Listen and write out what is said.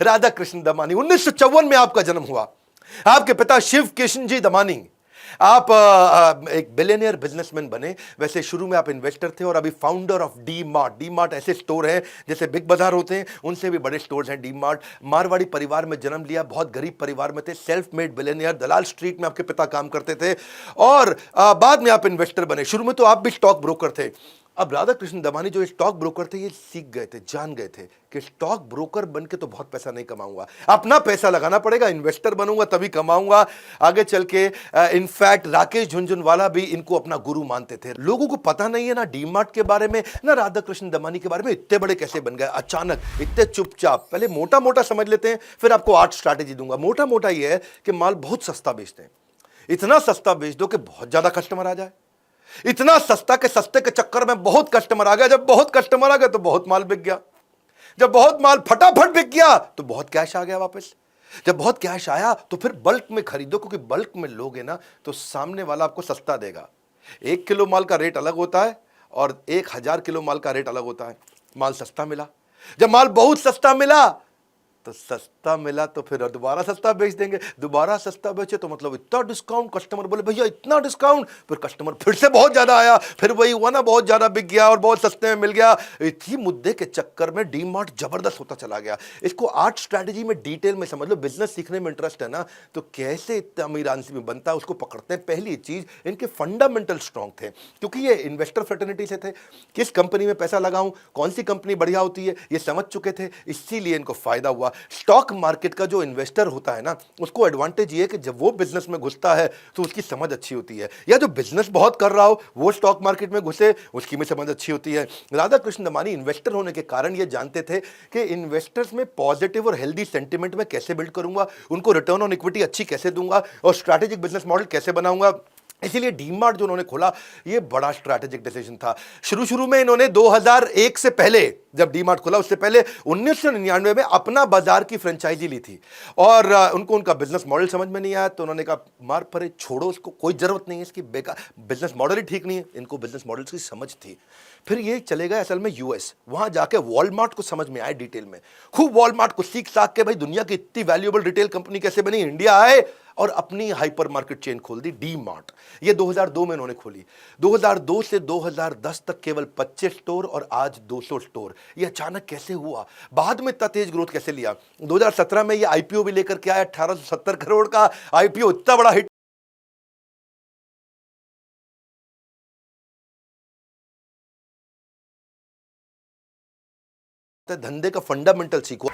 राधा कृष्ण दमानी। 1954 में आपका जन्म हुआ। आपके पिता शिव किशन जी दमानी, आप एक बिलियनियर बिजनेसमैन बने। वैसे शुरू में आप इन्वेस्टर थे और अभी founder of D mart. D mart ऐसे स्टोर हैं जैसे बिग बाजार होते हैं, उनसे भी बड़े स्टोर्स हैं डी मार्ट। मारवाड़ी परिवार में जन्म लिया, बहुत गरीब परिवार में थे, सेल्फ मेड बिलियनियर। दलाल स्ट्रीट में आपके पिता काम करते थे और बाद में आप इन्वेस्टर बने। शुरू में तो आप भी स्टॉक ब्रोकर थे। अब राधा कृष्ण दमानी जो स्टॉक ब्रोकर थे, ये सीख गए थे, जान गए थे कि स्टॉक ब्रोकर बन के तो बहुत पैसा नहीं कमाऊंगा, अपना पैसा लगाना पड़ेगा, इन्वेस्टर बनूंगा तभी कमाऊंगा आगे चल के। इनफैक्ट राकेश झुनझुनवाला भी इनको अपना गुरु मानते थे। लोगों को पता नहीं है ना डीमार्ट के बारे में ना राधा कृष्ण दमानी के बारे में, इतने बड़े कैसे बन गए अचानक, इतने चुपचाप। पहले मोटा मोटा समझ लेते हैं, फिर आपको आर्ट स्ट्रैटेजी दूंगा। मोटा मोटा यह है कि माल बहुत सस्ता बेचते हैं, इतना सस्ता बेच दो कि बहुत ज्यादा कस्टमर आ जाए, इतना सस्ता के सस्ते के चक्कर में बहुत कस्टमर आ गया। जब बहुत कस्टमर आ गए तो बहुत माल बिक गया, जब बहुत माल फटाफट बिक गया तो बहुत कैश आ गया वापस। जब बहुत कैश आया तो फिर बल्क में खरीदो, क्योंकि बल्क में लोगे ना तो सामने वाला आपको सस्ता देगा। 1 किलो माल का रेट अलग होता है और 1000 किलो माल का रेट अलग होता है। माल सस्ता मिला, जब माल बहुत सस्ता मिला तो सस्ता मिला तो फिर दोबारा सस्ता बेच देंगे, दोबारा सस्ता बेचे तो मतलब इतना डिस्काउंट, कस्टमर बोले भैया इतना डिस्काउंट, फिर कस्टमर फिर से बहुत ज्यादा आया, फिर वही हुआ ना, बहुत ज्यादा बिक गया और बहुत सस्ते में मिल गया। इसी मुद्दे के चक्कर में डी मार्ट जबरदस्त होता चला गया। इसको आर्ट स्ट्रैटेजी में डिटेल में समझ लो। बिजनेस सीखने में इंटरेस्ट है ना, तो कैसे इतना अमीर आदमी बनता है उसको पकड़ते हैं। पहली चीज, इनके फंडामेंटल स्ट्रॉन्ग थे, क्योंकि ये इन्वेस्टर फ्रेटर्निटी से थे। किस कंपनी में पैसा लगाऊं, कौन सी कंपनी बढ़िया होती है, ये समझ चुके थे, इसीलिए इनको फायदा हुआ। स्टॉक मार्केट का जो इन्वेस्टर होता है ना, उसको एडवांटेज ये है कि जब वो बिजनेस में घुसता है तो उसकी समझ अच्छी होती है, या जो बिजनेस बहुत कर रहा हो वो स्टॉक मार्केट में घुसे, उसकी भी समझ अच्छी होती है। राधा कृष्ण दमानी इन्वेस्टर होने के कारण ये जानते थे कि इन्वेस्टर्स में पॉजिटिव और हेल्दी सेंटिमेंट में कैसे बिल्ड करूंगा, उनको रिटर्न ऑन इक्विटी अच्छी कैसे दूंगा और स्ट्रैटेजिक बिजनेस मॉडल कैसे बनाऊंगा। इसीलिए डीमार्ट जो उन्होंने खोला, ये बड़ा स्ट्रैटेजिक डिसीजन था। शुरू में इन्होंने 2001 से पहले, जब डीमार्ट खोला उससे पहले 1999 में अपना बाजार की फ्रेंचाइजी ली थी और उनको उनका बिजनेस मॉडल समझ में नहीं आया, तो उन्होंने कहा मार परे, छोड़ो उसको, कोई जरूरत नहीं है इसकी, बेकार, बिजनेस मॉडल ही ठीक नहीं है। इनको बिजनेस मॉडल की समझ थी। फिर ये चले गए असल में यूएस, वहां जाके वॉलमार्ट को समझ में आए डिटेल में, खूब वॉलमार्ट को सीख साख के भाई दुनिया की इतनी वैल्यूएबल रिटेल कंपनी कैसे बनी। इंडिया आए और अपनी हाइपर मार्केट चेन खोल दी, डी मार्ट। ये 2002 में उन्होंने खोली। 2002 से 2010 तक केवल 25 स्टोर और आज 200 स्टोर। ये अचानक कैसे हुआ, बाद में इतना तेज ग्रोथ कैसे लिया। 2017 में ये आईपीओ भी लेकर के आया, 1870 करोड़ का आईपीओ, इतना बड़ा हिट। धंधे का फंडामेंटल सीखो।